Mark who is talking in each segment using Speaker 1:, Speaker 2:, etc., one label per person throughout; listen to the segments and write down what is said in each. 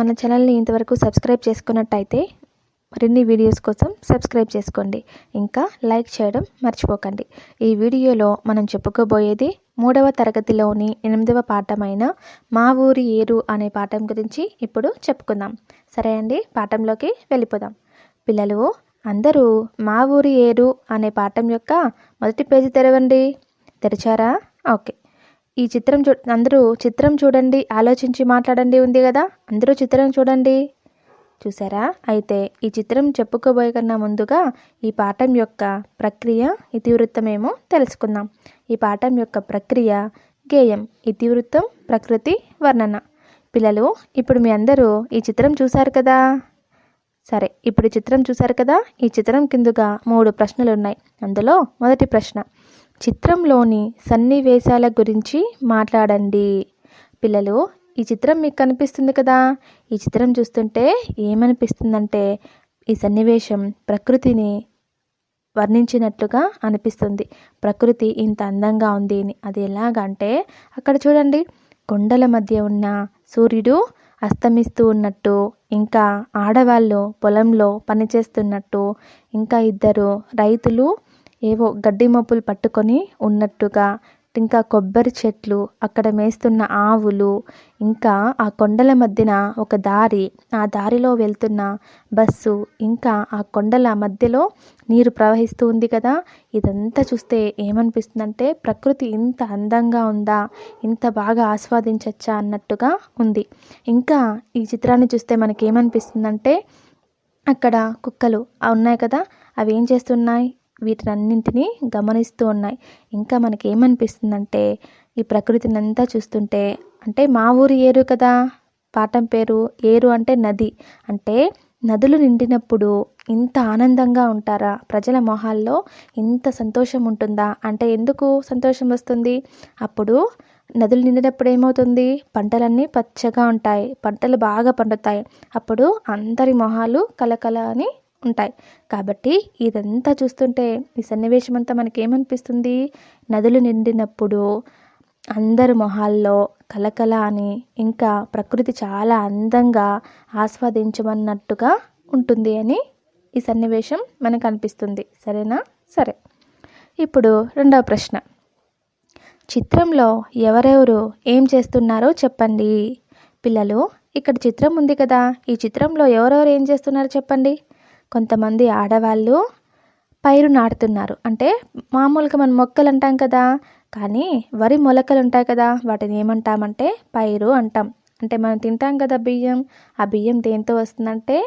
Speaker 1: మన ఛానల్ని ఇంతవరకు సబ్స్క్రైబ్ చేసుకున్నట్టయితే మరిన్ని వీడియోస్ కోసం సబ్స్క్రైబ్ చేసుకోండి. ఇంకా లైక్ చేయడం మర్చిపోకండి. ఈ వీడియోలో మనం చెప్పుకోబోయేది 3వ తరగతిలోని 8వ పాఠమైన మా ఊరి ఏరు అనే పాఠం గురించి ఇప్పుడు చెప్పుకుందాం. సరే అండి, పాఠంలోకి వెళ్ళిపోదాం. పిల్లలు అందరూ మా ఊరి ఏరు అనే పాఠం యొక్క మొదటి పేజీ తెరవండి. తెరిచారా? ఓకే. ఈ చిత్రం అందరూ చిత్రం చూడండి, ఆలోచించి మాట్లాడండి ఉంది కదా. అందరూ చిత్రం చూడండి. చూసారా? అయితే ఈ చిత్రం చెప్పుకోబోయే కన్నా ముందుగా ఈ పాఠం యొక్క ప్రక్రియ ఇతివృత్తమేమో తెలుసుకుందాం. ఈ పాఠం యొక్క ప్రక్రియ గేయం, ఇతివృత్తం, ప్రకృతి, వర్ణన. పిల్లలు ఇప్పుడు మీ అందరూ ఈ చిత్రం చూశారు కదా. సరే, ఇప్పుడు చిత్రం చూశారు కదా. ఈ చిత్రం కిందుగా 3 ప్రశ్నలు ఉన్నాయి. అందులో మొదటి ప్రశ్న, చిత్రంలోని సన్నివేశాల గురించి మాట్లాడండి. పిల్లలు ఈ చిత్రం మీకు కనిపిస్తుంది కదా. ఈ చిత్రం చూస్తుంటే ఏమనిపిస్తుందంటే ఈ సన్నివేశం ప్రకృతిని వర్ణించినట్లుగా అనిపిస్తుంది. ప్రకృతి ఇంత అందంగా ఉంది అని. అది ఎలాగంటే అక్కడ చూడండి, కొండల మధ్య ఉన్న సూర్యుడు అస్తమిస్తూ ఉన్నట్టు, ఇంకా ఆడవాళ్ళు పొలంలో పనిచేస్తున్నట్టు, ఇంకా 2 రైతులు ఏవో గడ్డి మోపులు పట్టుకొని ఉన్నట్టుగా, ఇంకా కొబ్బరి చెట్లు, అక్కడ మేస్తున్న ఆవులు, ఇంకా ఆ కొండల మధ్యన ఒక దారి, ఆ దారిలో వెళ్తున్న బస్సు, ఇంకా ఆ కొండల మధ్యలో నీరు ప్రవహిస్తూ ఉంది కదా. ఇదంతా చూస్తే ఏమనిపిస్తుందంటే ప్రకృతి ఇంత అందంగా ఉందా, ఇంత బాగా ఆస్వాదించచ్చా అన్నట్టుగా ఉంది. ఇంకా ఈ చిత్రాన్ని చూస్తే మనకి ఏమనిపిస్తుందంటే అక్కడ కుక్కలు ఉన్నాయి కదా, అవి ఏం చేస్తున్నాయి, వీటినన్నింటినీ గమనిస్తూ ఉన్నాయి. ఇంకా మనకి ఏమనిపిస్తుందంటే ఈ ప్రకృతిని అంతా చూస్తుంటే, అంటే మా ఊరి ఏరు కదా, పాఠం పేరు ఏరు అంటే నది. అంటే నదులు నిండినప్పుడు ఇంత ఆనందంగా ఉంటారా, ప్రజల మొహాల్లో ఇంత సంతోషం ఉంటుందా అంటే ఎందుకు సంతోషం వస్తుంది? అప్పుడు నదులు నిండినప్పుడు ఏమవుతుంది, పంటలన్నీ పచ్చగా ఉంటాయి, పంటలు బాగా పండుతాయి. అప్పుడు అందరి మొహాలు కలకల అని ఉంటాయి. కాబట్టి ఇదంతా చూస్తుంటే ఈ సన్నివేశం అంతా మనకి ఏమనిపిస్తుంది, నదులు నిండినప్పుడు అందరి మొహాల్లో కలకల అని, ఇంకా ప్రకృతి చాలా అందంగా ఆస్వాదించమన్నట్టుగా ఉంటుంది అని ఈ సన్నివేశం మనకు అనిపిస్తుంది. సరేనా? సరే, ఇప్పుడు రెండవ ప్రశ్న, చిత్రంలో ఎవరెవరు ఏం చేస్తున్నారో చెప్పండి. పిల్లలు ఇక్కడ చిత్రం ఉంది కదా, ఈ చిత్రంలో ఎవరెవరు ఏం చేస్తున్నారో చెప్పండి. కొంతమంది ఆడవాళ్ళు పైరు నాటుతున్నారు. అంటే మామూలుగా మనం మొక్కలు అంటాం కదా, కానీ వరి మొలకలు ఉంటాయి కదా, వాటిని ఏమంటామంటే పైరు అంటాం. అంటే మనం తింటాం కదా బియ్యం, ఆ బియ్యం దేంతో వస్తుందంటే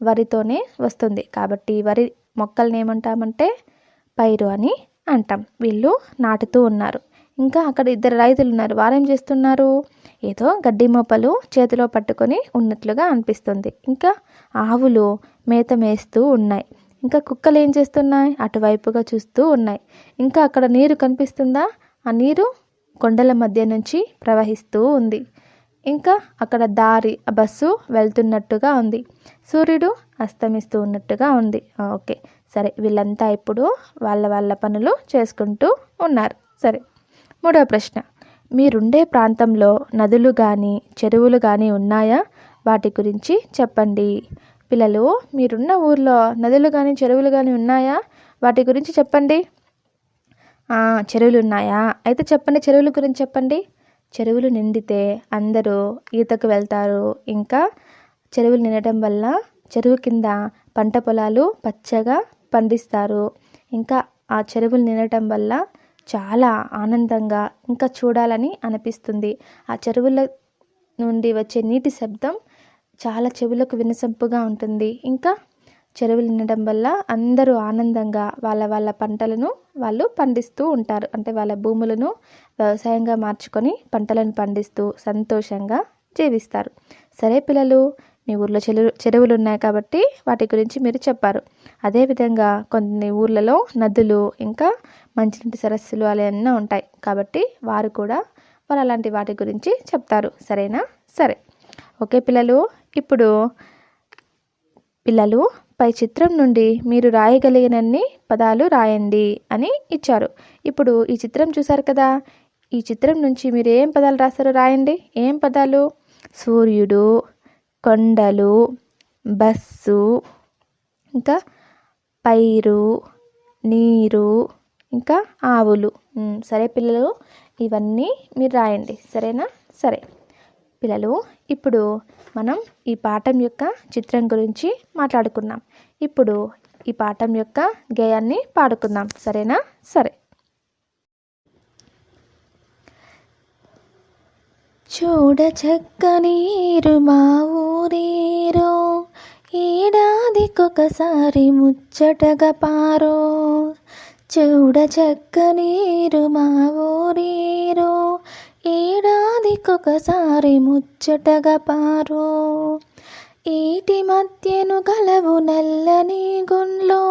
Speaker 1: వరితోనే వస్తుంది. కాబట్టి వరి మొక్కల్ని ఏమంటామంటే పైరు అని అంటాం. వీళ్ళు నాటుతూ ఉన్నారు. ఇంకా అక్కడ 2 రైతులు ఉన్నారు. వారేం చేస్తున్నారు, ఏదో గడ్డి మోపలు చేతిలో పట్టుకొని ఉన్నట్లుగా అనిపిస్తుంది. ఇంకా ఆవులు మేత మేస్తూ ఉన్నాయి. ఇంకా కుక్కలు ఏం చేస్తున్నాయి, అటువైపుగా చూస్తూ ఉన్నాయి. ఇంకా అక్కడ నీరు కనిపిస్తుందా, ఆ నీరు కొండల మధ్య నుంచి ప్రవహిస్తూ ఉంది. ఇంకా అక్కడ దారి, బస్సు వెళ్తున్నట్టుగా ఉంది. సూర్యుడు అస్తమిస్తూ ఉన్నట్టుగా ఉంది. ఓకే, సరే, వీళ్ళంతా ఇప్పుడు వాళ్ళ పనులు చేసుకుంటూ ఉన్నారు. సరే, మూడవ ప్రశ్న, మీరుండే ప్రాంతంలో నదులు కానీ చెరువులు కానీ ఉన్నాయా, వాటి గురించి చెప్పండి. పిల్లలు మీరున్న ఊర్లో నదులు కానీ చెరువులు కానీ ఉన్నాయా, వాటి గురించి చెప్పండి. చెరువులు ఉన్నాయా? అయితే చెప్పండి, చెరువుల గురించి చెప్పండి. చెరువులు నిండితే అందరూ ఈతకు వెళ్తారు. ఇంకా చెరువులు నిండటం వల్ల చెరువు కింద పంట పొలాలు పచ్చగా పండిస్తారు. ఇంకా ఆ చెరువులు నిండటం వల్ల చాలా ఆనందంగా ఇంకా చూడాలని అనిపిస్తుంది. ఆ చెరువుల నుండి వచ్చే నీటి శబ్దం చాలా చెవులకు వినసొంపుగా ఉంటుంది. ఇంకా చెరువులు నిండడం వల్ల అందరూ ఆనందంగా వాళ్ళ పంటలను వాళ్ళు పండిస్తూ ఉంటారు. అంటే వాళ్ళ భూములను వ్యవసాయంగా మార్చుకొని పంటలను పండిస్తూ సంతోషంగా జీవిస్తారు. సరే పిల్లలు, మీ ఊర్లో చెరువులు ఉన్నాయి కాబట్టి వాటి గురించి మీరు చెప్పారు. అదేవిధంగా కొన్ని ఊర్లలో నదులు, ఇంకా మంచినీటి సరస్సులు అలా ఉంటాయి. కాబట్టి వారు అలాంటి వాటి గురించి చెప్తారు. సరేనా? సరే, ఓకే పిల్లలు. ఇప్పుడు పిల్లలు పై చిత్రం నుండి మీరు రాయగలిగినన్ని పదాలు రాయండి అని ఇచ్చారు. ఇప్పుడు ఈ చిత్రం చూసారు కదా, ఈ చిత్రం నుంచి మీరు ఏం పదాలు రాస్తారో రాయండి. ఏం పదాలు? సూర్యుడు, కొండలు, బస్సు, ఇంకా పైరు, నీరు, ఇంకా ఆవులు. సరే పిల్లలు, ఇవన్నీ మీరు రాయండి, సరేనా? సరే పిల్లలు, ఇప్పుడు మనం ఈ పాఠం యొక్క చిత్రం గురించి మాట్లాడుకున్నాం. ఇప్పుడు ఈ పాఠం యొక్క గేయాన్ని పాడుకుందాం, సరేనా? సరే. చూడ చక్కనీరు మా ఊరేరో, ఏడాదికొకసారి ముచ్చటగా పారో. చూడ చక్కనీరు మా ఊరేరో, ఏడాదికొకసారి ముచ్చటగా పారో. ఏటి మధ్యను గలవు నల్లని గుండ్లో,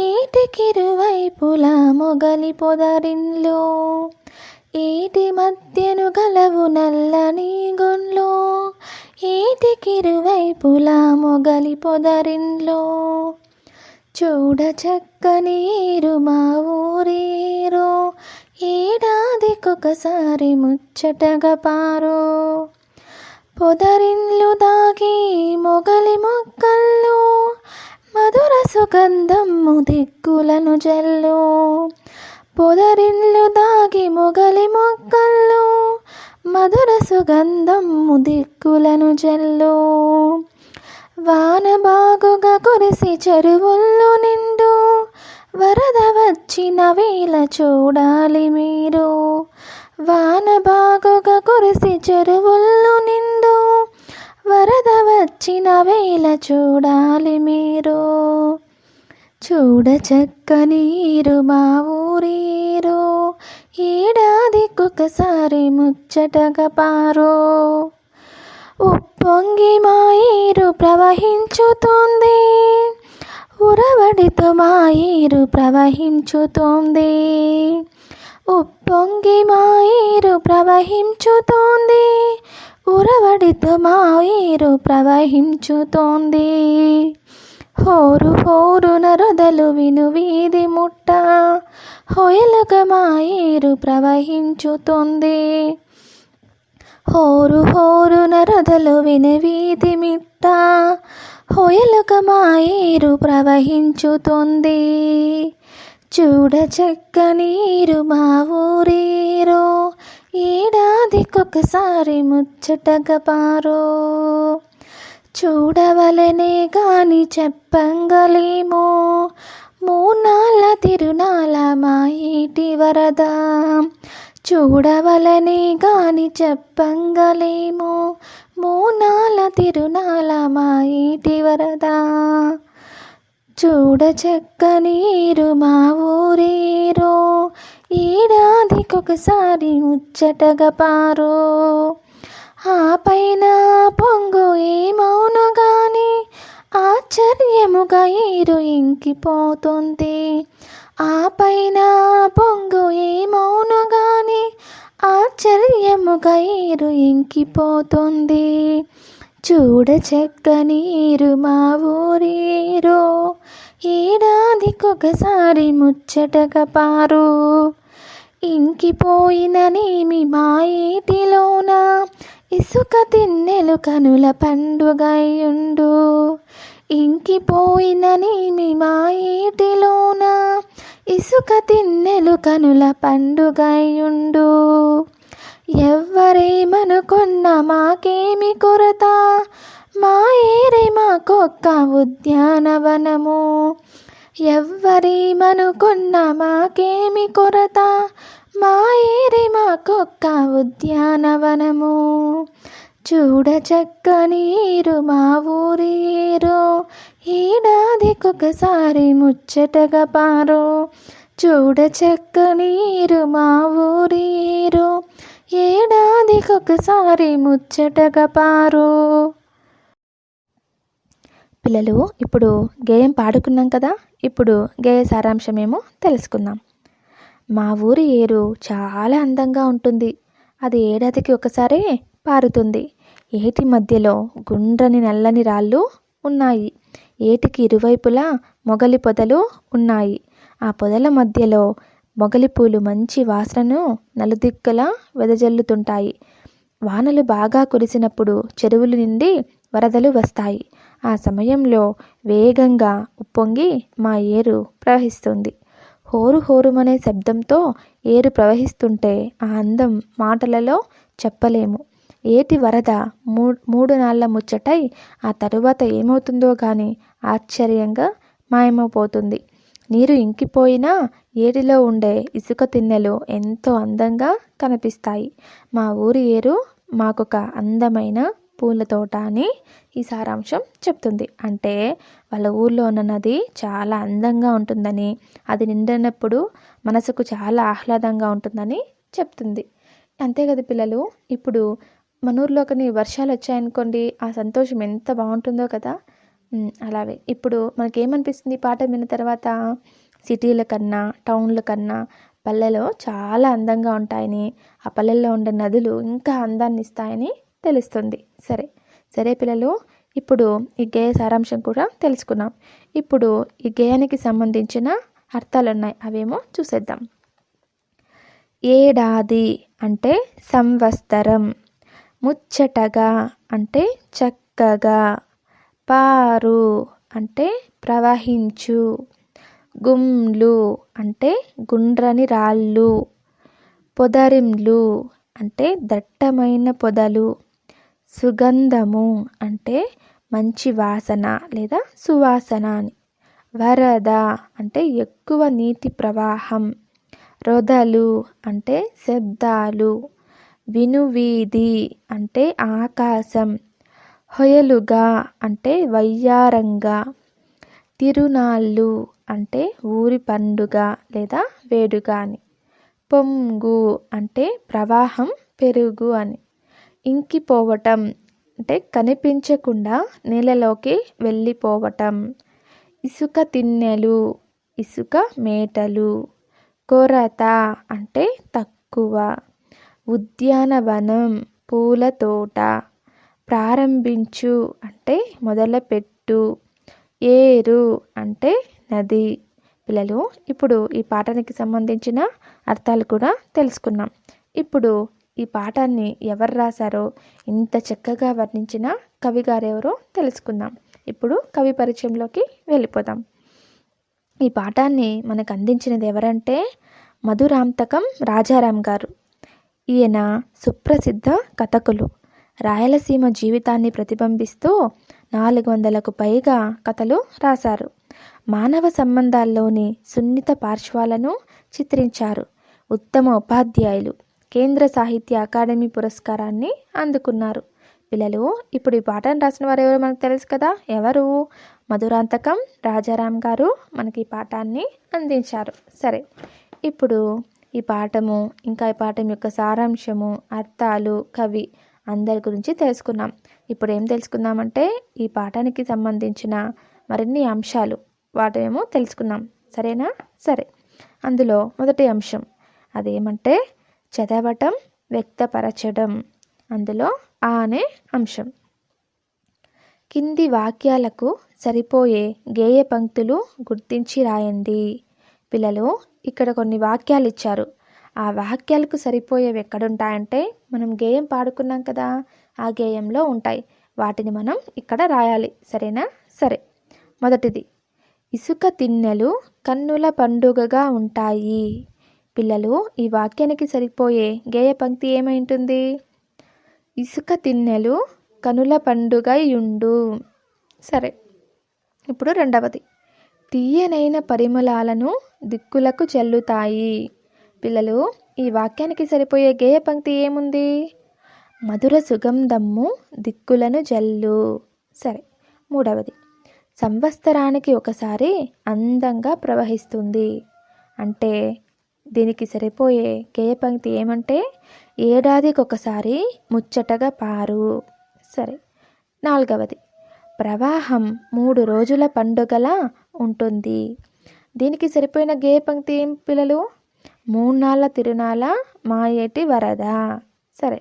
Speaker 1: ఏటికిరువైపులా మొగలి పొదరిన్లో. ఏటి మధ్యను గలవు నల్లని గుండ్లో, ఏటికిరువైపులా మొగలి పొదరిన్లో. చూడ చక్కనీరు మా ఊరేరో, ఏడాదికొకసారి ముచ్చటగా పారో. పొదరిన్లు దాగి మొగలి మొక్కల్లో, మధుర సుగంధము దిక్కులను జల్లు. పొదరిన్లు దాగి మొగలి మొక్కల్లో, మధుర సుగంధము దిక్కులను జల్లు. వాన బాగుగా కురిసి చెరువుల్లో నిండు, వరద వచ్చిన వేళ చూడాలి మీరు. వాన బాగుగా కురిసి చెరువుల్లో నిండు, వరద వచ్చిన వేళ చూడాలి మీరు. చూడ చక్కనీరు మా ఊరేరో, ఏడాదికొకసారి ముచ్చటగా పారో. ఉప్పొంగి మా ఏరు ప్రవహించుతోంది, ఉరవడితో మా ఏరు ప్రవహించుతోంది. ఉప్పొంగి మా ఏరు ప్రవహించుతోంది, ఉరవడితో మా ఏరు ప్రవహించుతోంది. హోరు హోరున రొదలు విను వీధి ముట్ట, హొయలుగా మా ఏరు ప్రవహించుతోంది. హోరు హోరున రొదలు విను వీధి మిట్ట, హొయలుగా మా ఏరు ప్రవహించుతోంది. చూడ చక్కనీరు మా ఊరేరో, ఏడాదికొకసారి ముచ్చటగా పారో. చూడవలనే గాని చెప్పంగలేమో, మూనాళ్ళ తిరునాళ్ళ మా ఏటి వరద. చూడవలనే గాని చెప్పంగలేమో, మూనాళ్ళ తిరునాళ్ళ మా ఏటి వరద. చూడ చక్కనీరు మా ఊరేరో, ఏడాదికొకసారి ముచ్చటగా పారో. ఆ పైన పొంగు ఏమౌను గాని, ఆశ్చర్యముగా ఏరు ఇంకిపోతుంది. ఆ పైన పొంగు ఏమౌను గాని, ఆశ్చర్యముగా ఏరు ఇంకిపోతుంది. చూడ చక్కనీరు మా ఊరేరో, ఏడాదికొకసారి ముచ్చటగా పారో. ఇంకిపోయిన నేమి మా ఏటిలోన, ఇసుక తిన్నెలు కనుల పండుగయుండు. ఇంకిపోయిన నేమి మా ఏటిలోన, ఇసుక తిన్నెలు కనుల పండుగయుండు. ఎవ్వరేమనుకున్న మాకేమి కొరత, మా ఏరే మాకొక్క ఉద్యానవనము. ఎవ్వరేమనుకున్న మాకేమి కొరత, మా ఏరే మాకొక్క ఉద్యానవనము. చూడ చక్కనీరు మా ఊరేరో, ఏడాదికొకసారి ముచ్చటగా పారో. చూడ చక్కనీరు మా ఊరేరో, ఏడాదికొకసారి ముచ్చటగా పారో. పిల్లలు, ఇప్పుడు గేయం పాడుకున్నాం కదా, ఇప్పుడు గేయ సారాంశమేమో తెలుసుకుందాం. మా ఊరి ఏరు చాలా అందంగా ఉంటుంది, అది ఏడాదికి ఒకసారే పారుతుంది. ఏటి మధ్యలో గుండ్రని నల్లని రాళ్ళు ఉన్నాయి. ఏటికి ఇరువైపులా మొగలి పొదలు ఉన్నాయి. ఆ పొదల మధ్యలో మొగలి పూలు మంచి వాసనను నలుదిక్కులా వెదజల్లుతుంటాయి. వానలు బాగా కురిసినప్పుడు చెరువులు నిండి వరదలు వస్తాయి. ఆ సమయంలో వేగంగా ఉప్పొంగి మా ఏరు ప్రవహిస్తుంది. హోరు హోరుమనే శబ్దంతో ఏరు ప్రవహిస్తుంటే ఆ అందం మాటలలో చెప్పలేము. ఏటి వరద మూడు నాళ్ల ముచ్చటై ఆ తరువాత ఏమవుతుందో గాని ఆశ్చర్యంగా మాయమైపోతుంది. నీరు ఇంకిపోయినా ఏటిలో ఉండే ఇసుక తిన్నెలు ఎంతో అందంగా కనిపిస్తాయి. మా ఊరి ఏరు మాకొక అందమైన పూల తోట అని ఈ సారాంశం చెప్తుంది. అంటే వాళ్ళ ఊర్లో ఉన్న నది చాలా అందంగా ఉంటుందని, అది నిండినప్పుడు మనసుకు చాలా ఆహ్లాదంగా ఉంటుందని చెప్తుంది. అంతే కదా పిల్లలు. ఇప్పుడు మన ఊర్లో కొన్ని వర్షాలు వచ్చాయనుకోండి, ఆ సంతోషం ఎంత బాగుంటుందో కదా. అలాగే ఇప్పుడు మనకేమనిపిస్తుంది ఈ పాట విన్న తర్వాత, సిటీల కన్నా టౌన్ల కన్నా పల్లెలో చాలా అందంగా ఉంటాయని, ఆ పల్లెల్లో ఉండే నదులు ఇంకా అందాన్ని ఇస్తాయని తెలుస్తుంది. సరే పిల్లలు, ఇప్పుడు ఈ గేయ సారాంశం కూడా తెలుసుకున్నాం. ఇప్పుడు ఈ గేయానికి సంబంధించిన అర్థాలు ఉన్నాయి, అవేమో చూసేద్దాం. ఏడాది అంటే సంవత్సరం, ముచ్చటగా అంటే చక్కగా, పారు అంటే ప్రవహించు, గుండ్లు అంటే గుండ్రని రాళ్ళు, పొదరిండ్లు అంటే దట్టమైన పొదలు, సుగంధము అంటే మంచి వాసన లేదా సువాసన అని, వరద అంటే ఎక్కువ నీటి ప్రవాహం, రొదలు అంటే శబ్దాలు, వినువీధి అంటే ఆకాశం, హొయలుగా అంటే వయ్యారంగా, తిరునాళ్ళు అంటే ఊరి పండుగ లేదా వేడుక అని, పొంగు అంటే ప్రవాహం పెరుగు అని, ఇంకిపోవటం అంటే కనిపించకుండా నీళ్ళలోకి వెళ్ళిపోవటం, ఇసుక తిన్నెలు ఇసుక మేటలు, కొరత అంటే తక్కువ, ఉద్యానవనం పూల తోట, ప్రారంభించు అంటే మొదలుపెట్టు, ఏరు అంటే నది. పిల్లలు, ఇప్పుడు ఈ పాఠానికి సంబంధించిన అర్థాలు కూడా తెలుసుకున్నాం. ఇప్పుడు ఈ పాఠాన్ని ఎవరు రాశారో, ఇంత చక్కగా వర్ణించిన కవి గారెవరో తెలుసుకుందాం. ఇప్పుడు కవి పరిచయంలోకి వెళ్ళిపోదాం. ఈ పాఠాన్ని మనకు అందించినది ఎవరంటే మధురాంతకం రాజారాం గారు. ఈయన సుప్రసిద్ధ కథకులు. రాయలసీమ జీవితాన్ని ప్రతిబింబిస్తూ 400కు పైగా కథలు రాశారు. మానవ సంబంధాల్లోని సున్నిత పార్శ్వాలను చిత్రించారు. ఉత్తమ ఉపాధ్యాయులు. కేంద్ర సాహిత్య అకాడమీ పురస్కారాన్ని అందుకున్నారు. పిల్లలు, ఇప్పుడు ఈ పాఠాన్ని రాసిన వారు ఎవరో మనకు తెలుసు కదా. ఎవరు? మధురాంతకం రాజారాం గారు మనకి ఈ పాఠాన్ని అందించారు. సరే, ఇప్పుడు ఈ పాఠము ఇంకా ఈ పాఠం యొక్క సారాంశము, అర్థాలు, కవి అందరి గురించి తెలుసుకున్నాం. ఇప్పుడు ఏం తెలుసుకుందామంటే ఈ పాఠానికి సంబంధించిన మరిన్ని అంశాలు వాటేమో తెలుసుకున్నాం. సరేనా? సరే, అందులో మొదటి అంశం అదేమంటే చదవటం, వ్యక్తపరచడం. అందులో ఆ అనే అంశం. కింది వాక్యాలకు సరిపోయే గేయ పంక్తులు గుర్తించి రాయండి. పిల్లలు, ఇక్కడ కొన్ని వాక్యాలు ఇచ్చారు. ఆ వాక్యాలకు సరిపోయేవి ఎక్కడుంటాయంటే మనం గేయం పాడుకున్నాం కదా, ఆ గేయంలో ఉంటాయి. వాటిని మనం ఇక్కడ రాయాలి. సరేనా? సరే, మొదటిది, ఇసుక తిన్నెలు కన్నుల పండుగగా ఉంటాయి. పిల్లలు, ఈ వాక్యానికి సరిపోయే గేయ పంక్తి ఏమై ఉంటుంది? ఇసుక తిన్నెలు కనుల పండుగయుండు. సరే, ఇప్పుడు రెండవది, తీయనైన పరిమళాలను దిక్కులకు చల్లుతాయి. పిల్లలు, ఈ వాక్యానికి సరిపోయే గేయ పంక్తి ఏముంది? మధుర సుగంధము దిక్కులను జల్లు. సరే, మూడవది, సంవత్సరానికి ఒకసారి అందంగా ప్రవహిస్తుంది. అంటే దీనికి సరిపోయే గేయ పంక్తి ఏమంటే ఏడాదికి ఒకసారి ముచ్చటగా పారు. సరే, నాలుగవది, ప్రవాహం 3 రోజుల పండుగలా ఉంటుంది. దీనికి సరిపోయిన గేయ పంక్తి ఏం పిల్లలు? 3 నాళ్ళ తిరునాళ్ళ మాయేటి వరద. సరే,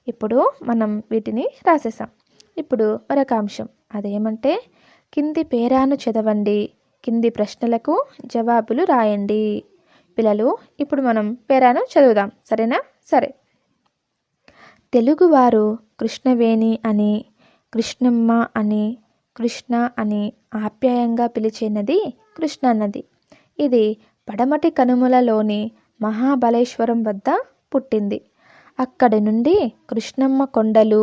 Speaker 1: ఇప్పుడు మనం వీటిని రాసేసాం. ఇప్పుడు మరొక అంశం అదేమంటే కింది పేరాను చదవండి, కింది ప్రశ్నలకు జవాబులు రాయండి. పిల్లలు, ఇప్పుడు మనం పేరాను చదువుదాం. సరేనా? సరే, తెలుగువారు కృష్ణవేణి అని, కృష్ణమ్మ అని, కృష్ణ అని ఆప్యాయంగా పిలిచే నది కృష్ణానది. ఇది పడమటి కనుమలలోని మహాబలేశ్వరం వద్ద పుట్టింది. అక్కడి నుండి కృష్ణమ్మ కొండలు,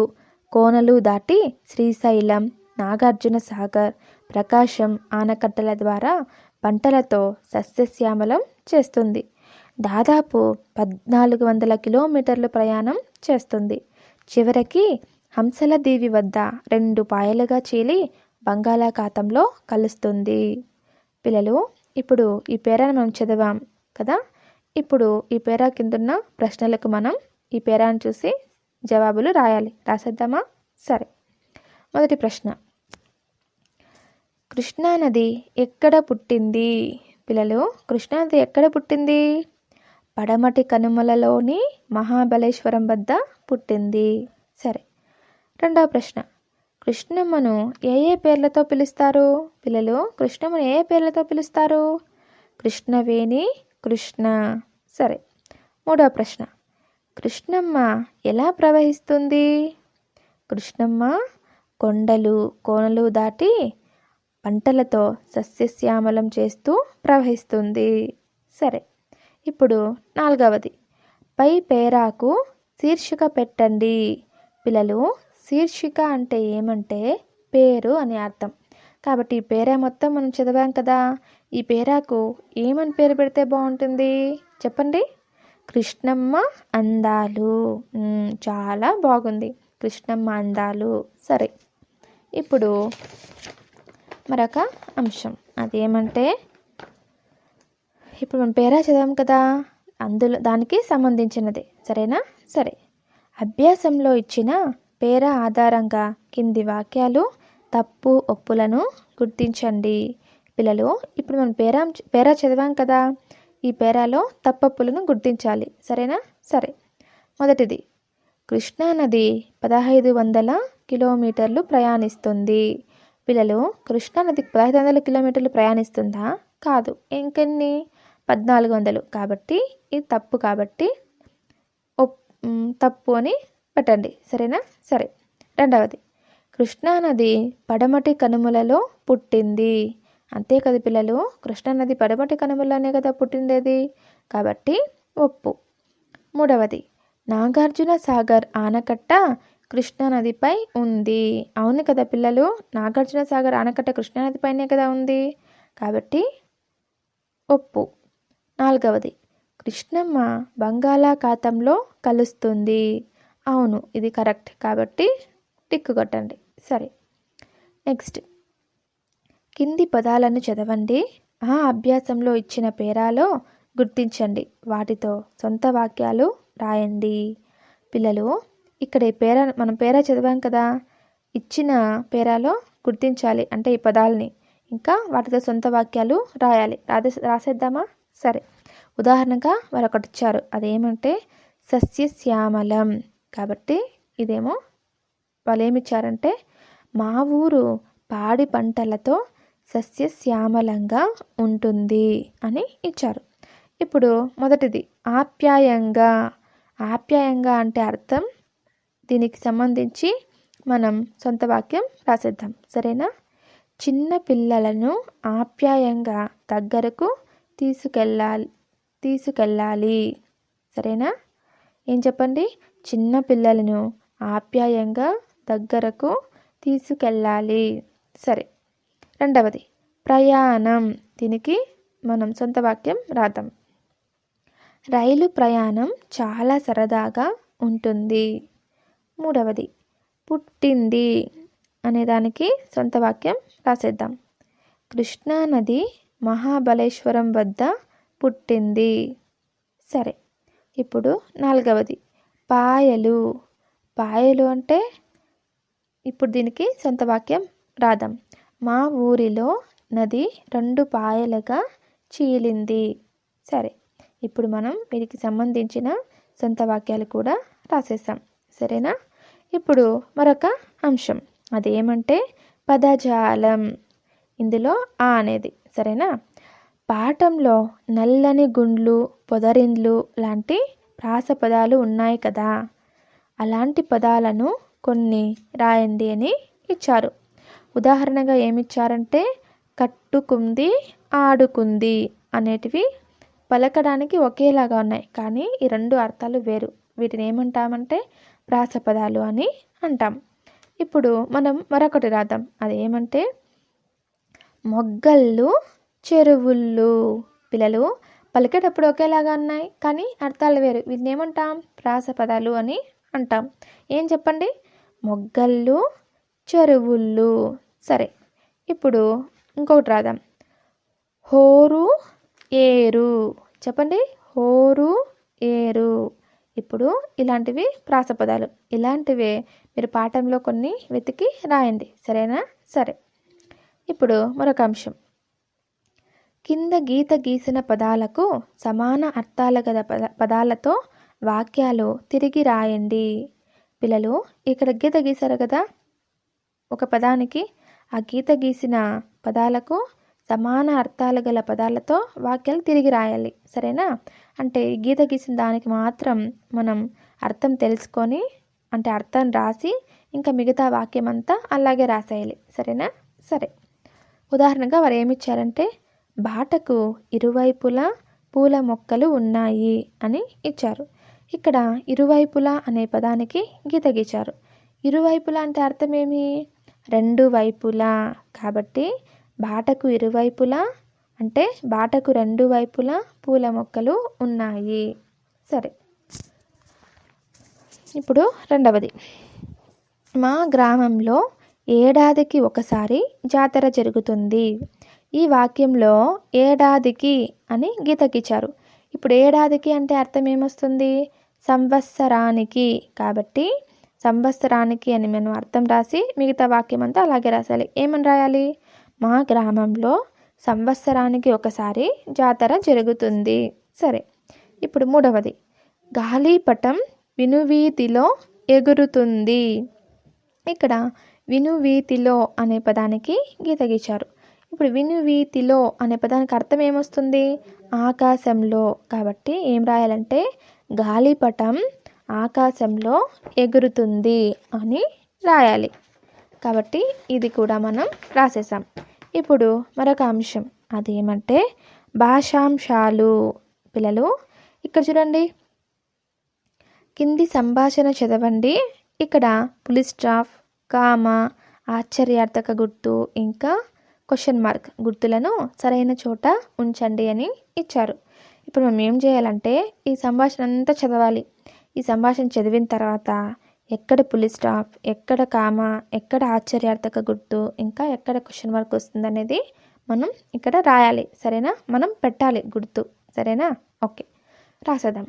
Speaker 1: కోనలు దాటి శ్రీశైలం, నాగార్జున సాగర్, ప్రకాశం ఆనకట్టల ద్వారా పంటలతో సస్యశ్యామలం చేస్తుంది. దాదాపు 1400 కిలోమీటర్లు ప్రయాణం చేస్తుంది. చివరికి హంసల దీవి వద్ద 2 పాయలుగా చీలి బంగాళాఖాతంలో కలుస్తుంది. పిల్లలు, ఇప్పుడు ఈ పేరాను మనం చదివాం కదా. ఇప్పుడు ఈ పేరా కిందున్న ప్రశ్నలకు మనం ఈ పేరాను చూసి జవాబులు రాయాలి. రాసేద్దామా? సరే. మొదటి ప్రశ్న, కృష్ణానది ఎక్కడ పుట్టింది? పిల్లలు, కృష్ణానది ఎక్కడ పుట్టింది? పడమటి కనుమలలోని మహాబలేశ్వరం వద్ద పుట్టింది. సరే. రెండవ ప్రశ్న, కృష్ణమ్మను ఏ ఏ పేర్లతో పిలుస్తారు? పిల్లలు, కృష్ణమ్మను ఏ పేర్లతో పిలుస్తారు? కృష్ణవేణి, కృష్ణ. సరే. మూడవ ప్రశ్న, కృష్ణమ్మ ఎలా ప్రవహిస్తుంది? కృష్ణమ్మ కొండలు, కోనలు దాటి పంటలతో సస్యశ్యామలం చేస్తూ ప్రవహిస్తుంది. సరే. ఇప్పుడు నాలుగవది, పై పేరాకు శీర్షిక పెట్టండి. పిల్లలు, శీర్షిక అంటే ఏమంటే పేరు అని అర్థం. కాబట్టి ఈ పేరా మొత్తం మనం చదివాం కదా. ఈ పేరాకు ఏమని పేరు పెడితే బాగుంటుంది చెప్పండి? కృష్ణమ్మ అందాలు. చాలా బాగుంది, కృష్ణమ్మ అందాలు. సరే. ఇప్పుడు మరొక అంశం, అదేమంటే ఇప్పుడు మనం పేరా చదివాం కదా, అందులో దానికి సంబంధించినది. సరేనా? సరే. అభ్యాసంలో ఇచ్చిన పేరా ఆధారంగా కింది వాక్యాలు తప్పు ఒప్పులను గుర్తించండి. పిల్లలు, ఇప్పుడు మనం పేరా చదివాం కదా, ఈ పేరాలో తప్పొప్పులను గుర్తించాలి. సరేనా? సరే. మొదటిది, కృష్ణానది 1500 కిలోమీటర్లు ప్రయాణిస్తుంది. పిల్లలు, కృష్ణానది 1500 కిలోమీటర్లు ప్రయాణిస్తుందా? కాదు. ఇంకెన్ని? 1400. కాబట్టి ఇది తప్పు, కాబట్టి తప్పు అని పెట్టండి. సరేనా? సరే. రెండవది, కృష్ణానది పడమటి కనుమలలో పుట్టింది. అంతే కదా పిల్లలు, కృష్ణానది పడమటి కనుమలనే కదా పుట్టిండేది, కాబట్టి ఒప్పు. మూడవది, నాగార్జున సాగర్ ఆనకట్ట కృష్ణానదిపై ఉంది. అవును కదా పిల్లలు, నాగార్జున సాగర్ ఆనకట్ట కృష్ణానదిపైనే కదా ఉంది, కాబట్టి ఒప్పు. నాలుగవది, కృష్ణమ్మ బంగాళాఖాతంలో కలుస్తుంది. అవును, ఇది కరెక్ట్, కాబట్టి టిక్కు కొట్టండి. సరే. నెక్స్ట్, కింది పదాలను చదవండి. ఆ అభ్యాసంలో ఇచ్చిన పేరాలో గుర్తించండి. వాటితో సొంత వాక్యాలు రాయండి. పిల్లలు, ఇక్కడ ఈ మనం పేరా చదివాం కదా, ఇచ్చిన పేరాలో గుర్తించాలి అంటే ఈ పదాలని, ఇంకా వాటితో సొంత వాక్యాలు రాయాలి. రాసేద్దామా? సరే. ఉదాహరణగా మరొకటి ఇచ్చారు, అదేమంటే సస్యశ్యామలం. కాబట్టి ఇదేమో వాళ్ళు ఏమిచ్చారంటే మా ఊరు పాడి పంటలతో సస్యశ్యామలంగా ఉంటుంది అని ఇచ్చారు. ఇప్పుడు మొదటిది, ఆప్యాయంగా. ఆప్యాయంగా అంటే అర్థం, దీనికి సంబంధించి మనం సొంత వాక్యం రాసేద్దాం. సరేనా? చిన్న పిల్లలను ఆప్యాయంగా దగ్గరకు తీసుకెళ్ళాలి. సరేనా? ఏం చెప్పండి? చిన్న పిల్లలను ఆప్యాయంగా దగ్గరకు తీసుకెళ్ళాలి. సరే. రెండవది, ప్రయాణం. దీనికి మనం సొంత వాక్యం రాద్దాం. రైలు ప్రయాణం చాలా సరదాగా ఉంటుంది. మూడవది, పుట్టింది అనేదానికి సొంత వాక్యం రాసేద్దాం. కృష్ణానది మహాబలేశ్వరం వద్ద పుట్టింది. సరే. ఇప్పుడు నాలుగవది, పాయలు. పాయలు అంటే ఇప్పుడు దీనికి సొంత వాక్యం రాద్దాం. మా ఊరిలో నది 2 పాయలుగా చీలింది. సరే. ఇప్పుడు మనం వీరికి సంబంధించిన సొంత వాక్యాలు కూడా రాసేసాం. సరేనా? ఇప్పుడు మరొక అంశం, అదేమంటే పదజాలం. ఇందులో ఆ అనేది. సరేనా? పాఠంలో నల్లని గుండ్లు, పొదరిండ్లు లాంటి ప్రాస పదాలు ఉన్నాయి కదా, అలాంటి పదాలను కొన్ని రాయండి అని ఇచ్చారు. ఉదాహరణగా ఏమిచ్చారంటే కట్టుకుంది, ఆడుకుంది అనేటివి పలకడానికి ఒకేలాగా ఉన్నాయి, కానీ ఈ రెండు అర్థాలు వేరు. వీటిని ఏమంటామంటే ప్రాస పదాలు అని అంటాం. ఇప్పుడు మనం మరొకటి రాద్దాం. అదేమంటే మొగ్గళ్ళు, చెరువుళ్ళు. పిల్లలు పలికేటప్పుడు ఒకేలాగా ఉన్నాయి, కానీ అర్థాలు వేరు. వీటిని ఏమంటాం? ప్రాస పదాలు అని అంటాం. ఏం చెప్పండి? మొగ్గళ్ళు, చెరువుళ్ళు. సరే, ఇప్పుడు ఇంకొకటి రాద్దాం. హోరు, ఏరు. చెప్పండి, హోరు, ఏరు. ఇప్పుడు ఇలాంటివి ప్రాస పదాలు. ఇలాంటివే మీరు పాఠంలో కొన్ని వెతికి రాయండి, సరేనా? సరే, ఇప్పుడు మరొక అంశం. కింద గీత గీసిన పదాలకు సమాన అర్థాలు గల పదాలతో వాక్యాలు తిరిగి రాయండి. పిల్లలు ఇక్కడ గీత గీశారు కదా ఒక పదానికి, ఆ గీత గీసిన పదాలకు సమాన అర్థాలు గల పదాలతో వాక్యాలు తిరిగి రాయాలి, సరేనా? అంటే గీత గీసిన దానికి మాత్రం మనం అర్థం తెలుసుకొని, అంటే అర్థం రాసి ఇంకా మిగతా వాక్యం అంతా అలాగే రాసేయాలి, సరేనా? సరే, ఉదాహరణగా వారు ఏమిచ్చారంటే బాటకు ఇరువైపులా పూల మొక్కలు ఉన్నాయి అని ఇచ్చారు. ఇక్కడ ఇరువైపులా అనే పదానికి గీత గీచారు. ఇరువైపులా అంటే అర్థం ఏమి? రెండు వైపులా. కాబట్టి బాటకు ఇరువైపులా అంటే బాటకు రెండు వైపులా పూల మొక్కలు ఉన్నాయి. సరే, ఇప్పుడు రెండవది. మా గ్రామంలో ఏడాదికి ఒకసారి జాతర జరుగుతుంది. ఈ వాక్యంలో ఏడాదికి అని గీతకిచ్చారు. ఇప్పుడు ఏడాదికి అంటే అర్థం ఏమొస్తుంది? సంవత్సరానికి. కాబట్టి సంవత్సరానికి అని మనం అర్థం రాసి మిగతా వాక్యం అంతా అలాగే రాయాలి. ఏమని రాయాలి? మా గ్రామంలో సంవత్సరానికి ఒకసారి జాతర జరుగుతుంది. సరే, ఇప్పుడు మూడవది. గాలిపటం వినువీధిలో ఎగురుతుంది. ఇక్కడ వినువీధిలో అనే పదానికి గీత గీచారు. ఇప్పుడు వినువీధిలో అనే పదానికి అర్థం ఏమొస్తుంది? ఆకాశంలో. కాబట్టి ఏం రాయాలంటే గాలిపటం ఆకాశంలో ఎగురుతుంది అని రాయాలి. కాబట్టి ఇది కూడా మనం రాసేసాం. ఇప్పుడు మరొక అంశం, అదేమంటే భాషాంశాలు. పిల్లలు ఇక్కడ చూడండి, కింది సంభాషణ చదవండి. ఇక్కడ పులి స్టాప్, కామా, ఆశ్చర్యార్థక గుర్తు ఇంకా క్వశ్చన్ మార్క్ గుర్తులను సరైన చోట ఉంచండి అని ఇచ్చారు. ఇప్పుడు మనం ఏం చేయాలంటే ఈ సంభాషణ అంతా చదవాలి. ఈ సంభాషణ చదివిన తర్వాత ఎక్కడ పులి స్టాప్, ఎక్కడ కామా, ఎక్కడ ఆశ్చర్యార్థక గుర్తు ఇంకా ఎక్కడ క్వశ్చన్ మార్క్ వస్తుంది అనేది మనం ఇక్కడ రాయాలి, సరేనా? మనం పెట్టాలి గుర్తు, సరేనా? ఓకే, రాసేద్దాం.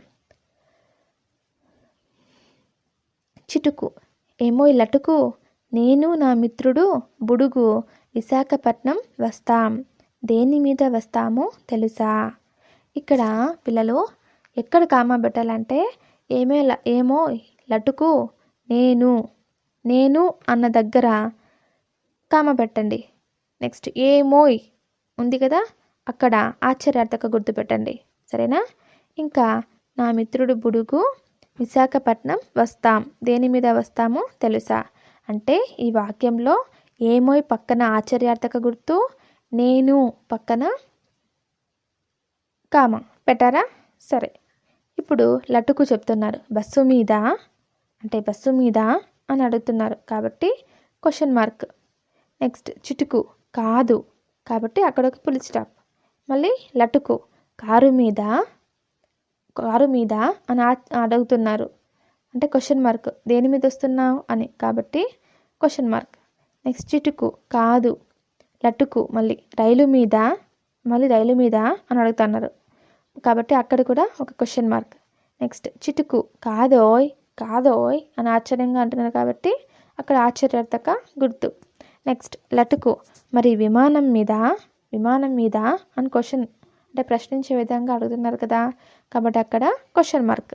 Speaker 1: చిటుకు, ఏమో లటుకు, నేను నా మిత్రుడు బుడుగు విశాఖపట్నం వస్తాం. దేని మీద వస్తామో తెలుసా? ఇక్కడ పిల్లలు ఎక్కడ కామా పెట్టాలంటే ఏమో లటుకు, నేను అన్న దగ్గర కామా పెట్టండి. నెక్స్ట్ ఏమోయ్ ఉంది కదా, అక్కడ ఆశ్చర్యార్థక గుర్తు పెట్టండి, సరేనా? ఇంకా నా మిత్రుడు బుడుగు విశాఖపట్నం వస్తాం, దేని మీద వస్తామో తెలుసా అంటే ఈ వాక్యంలో ఏమోయ్ పక్కన ఆశ్చర్యార్థక గుర్తు, నేను పక్కన కామ పెట్టారా? సరే, ఇప్పుడు లటుకు చెప్తున్నారు బస్సు మీద అంటే బస్సు మీద అని అడుగుతున్నారు కాబట్టి క్వశ్చన్ మార్క్. నెక్స్ట్ చిటుకు కాదు కాబట్టి అక్కడ ఒక పులి స్టాప్. మళ్ళీ లటుకు కారు మీద అని అడుగుతున్నారు అంటే క్వశ్చన్ మార్క్, దేని మీద వస్తున్నావు అని కాబట్టి క్వశ్చన్ మార్క్. నెక్స్ట్ చిటుకు కాదు, లటుకు మళ్ళీ రైలు మీద అని అడుగుతున్నారు కాబట్టి అక్కడ కూడా ఒక క్వశ్చన్ మార్క్. నెక్స్ట్ చిటుకు కాదోయ్ అని ఆశ్చర్యంగా అంటున్నారు కాబట్టి అక్కడ ఆశ్చర్యార్థక గుర్తు. నెక్స్ట్ లటుకు మరి విమానం మీద అని క్వశ్చన్ అంటే ప్రశ్నించే విధంగా అడుగుతున్నారు కదా కాబట్టి అక్కడ క్వశ్చన్ మార్క్.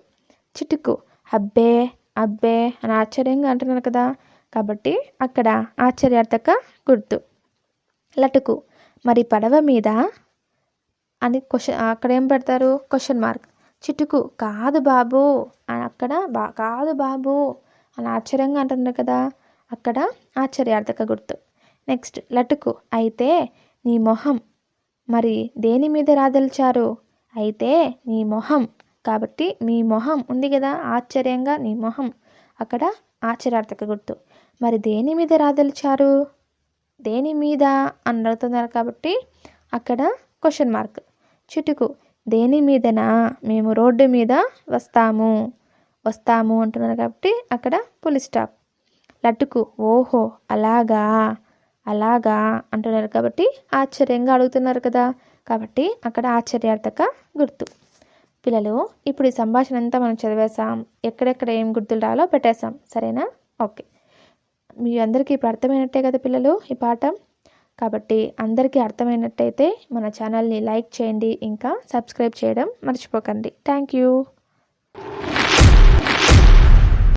Speaker 1: చిటుకు అబ్బే అని ఆశ్చర్యంగా అంటున్నారు కదా కాబట్టి అక్కడ ఆశ్చర్యార్థక గుర్తు. లటుకు మరి పడవ మీద అని అక్కడ ఏం పెడతారు? Question mark. చిటుకు కాదు బాబు అక్కడ కాదు బాబు అలా ఆశ్చర్యంగా అంటున్నారు కదా, అక్కడ ఆశ్చర్యార్థక గుర్తు. నెక్స్ట్ లటుకు, అయితే నీ మొహం, మరి దేని మీద రాదల్చారు? అయితే నీ మొహం, కాబట్టి మీ మొహం ఉంది కదా, ఆశ్చర్యంగా నీ మొహం, అక్కడ ఆశ్చర్యార్థక గుర్తు. మరి దేని మీద రాదల్చారు? దేని మీద అని అడుగుతున్నారు కాబట్టి అక్కడ క్వశ్చన్ మార్క్. చిటుకు, దేని మీదనా? మేము రోడ్డు మీద వస్తాము అంటున్నారు కాబట్టి అక్కడ పులి స్టాప్. లటుకు, ఓహో అలాగా అంటున్నారు కాబట్టి ఆశ్చర్యంగా అడుగుతున్నారు కదా, కాబట్టి అక్కడ ఆశ్చర్యార్థక గుర్తు. పిల్లలు, ఇప్పుడు ఈ సంభాషణ అంతా మనం చదివేసాం, ఎక్కడెక్కడ ఏం గుర్తులు రావాలో పెట్టేసాం, సరేనా? ఓకే, మీ అందరికీ ఇప్పుడు అర్థమైనట్టే కదా పిల్లలు ఈ పాఠం. కాబట్టి అందరికీ అర్థమైనట్టయితే మన ఛానల్ని లైక్ చేయండి, ఇంకా సబ్స్క్రైబ్ చేయడం మర్చిపోకండి. Thank you.